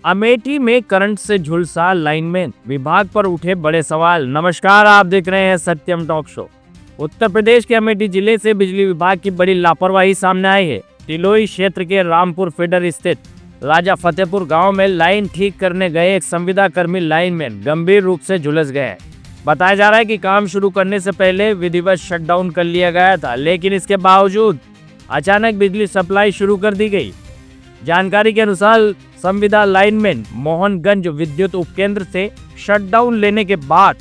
अमेठी में करंट से झुलसा लाइनमैन, विभाग पर उठे बड़े सवाल। नमस्कार, आप देख रहे हैं सत्यम टॉक शो। उत्तर प्रदेश के अमेठी जिले से बिजली विभाग की बड़ी लापरवाही सामने आई है। टिलोई क्षेत्र के रामपुर फीडर स्थित राजा फतेहपुर गांव में लाइन ठीक करने गए एक संविदा कर्मी लाइनमैन गंभीर रूप से झुलस गए। बताया जा रहा है कि काम शुरू करने से पहले विधिवत शटडाउन कर लिया गया था, लेकिन इसके बावजूद अचानक बिजली सप्लाई शुरू कर दी गई। जानकारी के अनुसार संविदा लाइनमैन मोहनगंज विद्युत उपकेंद्र से शटडाउन लेने के बाद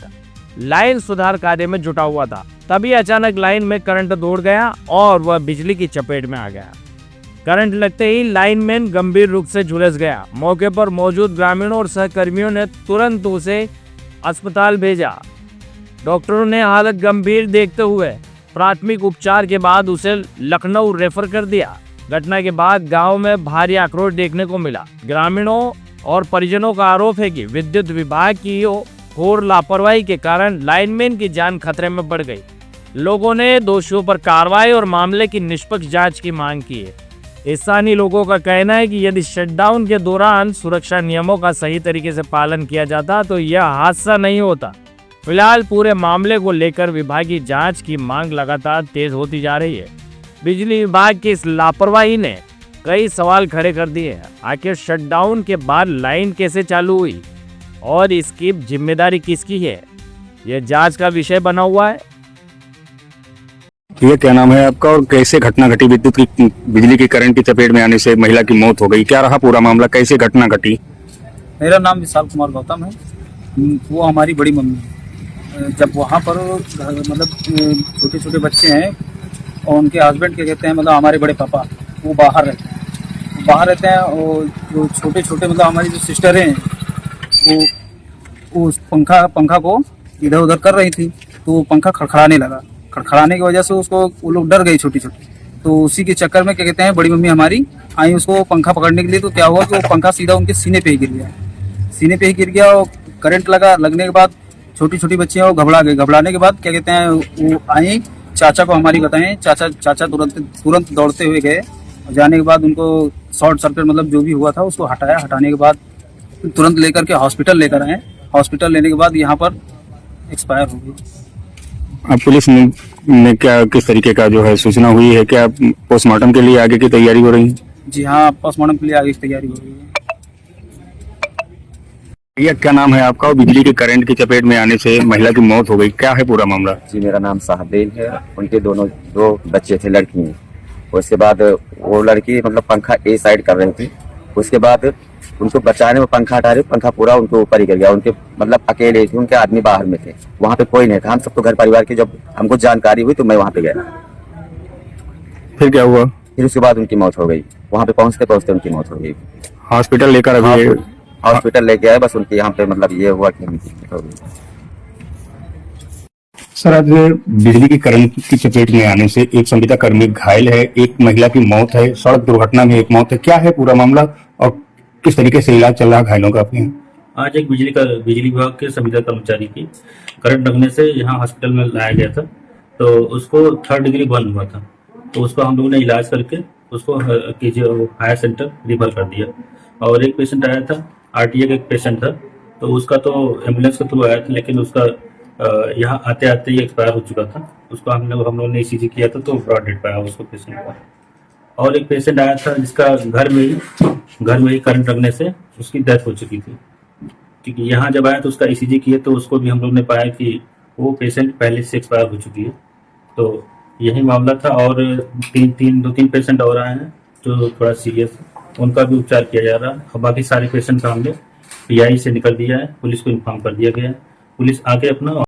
लाइन सुधार कार्य में जुटा हुआ था। तभी अचानक लाइन में करंट दौड़ गया और वह बिजली की चपेट में आ गया। करंट लगते ही लाइनमैन गंभीर रूप से झुलस गया। मौके पर मौजूद ग्रामीणों और सहकर्मियों ने तुरंत उसे अस्पताल भेजा। डॉक्टरों ने हालत गंभीर देखते हुए प्राथमिक उपचार के बाद उसे लखनऊ रेफर कर दिया। घटना के बाद गांव में भारी आक्रोश देखने को मिला। ग्रामीणों और परिजनों का आरोप है कि विद्युत विभाग की घोर लापरवाही के कारण लाइनमैन की जान खतरे में पड़ गई। लोगों ने दोषियों पर कार्रवाई और मामले की निष्पक्ष जांच की मांग की है। स्थानीय लोगों का कहना है कि यदि शटडाउन के दौरान सुरक्षा नियमों का सही तरीके से पालन किया जाता तो यह हादसा नहीं होता। फिलहाल पूरे मामले को लेकर विभागीय जांच की मांग लगातार तेज होती जा रही है। बिजली विभाग की इस लापरवाही ने कई सवाल खड़े कर दिए हैं। आखिर शटडाउन के बाद लाइन कैसे चालू हुई और इसकी जिम्मेदारी किसकी है, यह जांच का विषय बना हुआ है। ये क्या नाम है आपका और कैसे घटना घटी? विद्युत की बिजली की करंट की चपेट में आने से महिला की मौत हो गई, क्या रहा पूरा मामला, कैसे घटना घटी? मेरा नाम विशाल कुमार गौतम है। वो हमारी बड़ी मम्मी है। जब वहाँ पर मतलब छोटे छोटे बच्चे हैं और उनके हस्बैंड क्या कहते हैं, मतलब हमारे बड़े पापा, वो बाहर रहते हैं और जो छोटे छोटे मतलब हमारी जो सिस्टर हैं वो उस पंखा को इधर उधर कर रही थी, तो पंखा खड़खड़ाने लगा। खड़खड़ाने की वजह से उसको वो लोग डर गए छोटी छोटी। तो उसी के चक्कर में क्या कहते हैं, बड़ी मम्मी हमारी आई उसको पंखा पकड़ने के लिए। तो क्या हुआ कि वो पंखा सीधा उनके सीने पे ही गिर गया और करंट लगने के बाद छोटी छोटी बच्चियाँ वो घबरा गई। घबराने के बाद क्या कहते हैं, वो आई चाचा को हमारी बताएं। चाचा तुरंत दौड़ते हुए गए। जाने के बाद उनको शॉर्ट सर्किट मतलब जो भी हुआ था उसको हटाया। हटाने के बाद तुरंत लेकर के हॉस्पिटल लेकर आए। हॉस्पिटल लेने के बाद यहाँ पर एक्सपायर हो गई। अब पुलिस ने क्या किस तरीके का जो है सूचना हुई है? क्या पोस्टमार्टम के लिए आगे की तैयारी हो रही है? जी हाँ, पोस्टमार्टम के लिए आगे की तैयारी हो रही है। भैया क्या नाम है आपका और बिजली के करंट की चपेट में आने से महिला की मौत हो गई, क्या है पूरा मामला? जी, मेरा नाम साहबेल है। उनके दो बच्चे थे, लड़की हैं। उसके बाद वो लड़की मतलब पंखा ए साइड कर रही थी। उसके बाद उनको बचाने में पंखा हटा रहे, पंखा पूरा उनके ऊपर ही गिर गया। उनके मतलब अकेले थे, उनके आदमी बाहर में थे, वहाँ पे कोई नहीं था। हम सब तो घर परिवार की, जब हमको जानकारी हुई तो मैं वहाँ पे गया। फिर क्या हुआ? फिर उसके बाद उनकी मौत हो गई। वहाँ पे पहुँचते पहुँचते उनकी मौत हो गई। हॉस्पिटल लेकर अभी हॉस्पिटल लेके आए, बस उनके यहाँ पे मतलब ये हुआ कि हो गई। सर, आज बिजली की करंट की चपेट में आने से एक संविदा कर्मी घायल है, एक महिला की मौत है, सड़क दुर्घटना में एक मौत है, क्या है पूरा मामला और किस तरीके से इलाज चल रहा घायलों का अपने? आज एक बिजली विभाग के संविदा कर्मचारी की करंट लगने से यहाँ हॉस्पिटल में लाया गया था। तो उसको 3rd डिग्री बर्न हुआ था। तो उसको हम लोगों ने इलाज करके उसको हायर सेंटर रिफर कर दिया। और एक पेशेंट आया था, आरटीए का एक पेशेंट था। तो उसका तो एम्बुलेंस के थ्रू आया था, लेकिन उसका यहाँ आते आते ही एक्सपायर हो चुका था। उसको हम लोगों ने ईसीजी किया था तो ब्रॉड डेड पाया उसको पेशेंट का। और एक पेशेंट आया था जिसका घर में ही करंट लगने से उसकी डेथ हो चुकी थी। क्योंकि यहाँ जब आया तो उसका ईसीजी किया तो उसको भी हम लोग ने पाया कि वो पेशेंट पहले से एक्सपायर हो चुकी है। तो यही मामला था। और 2-3 पेशेंट और आए हैं जो थोड़ा सीरियस है, उनका भी उपचार किया जा रहा है। और बाकी सारे पेशेंट का हम लोग PI से निकल दिया है, पुलिस को इन्फॉर्म कर दिया गया है। पुलिस आके अपना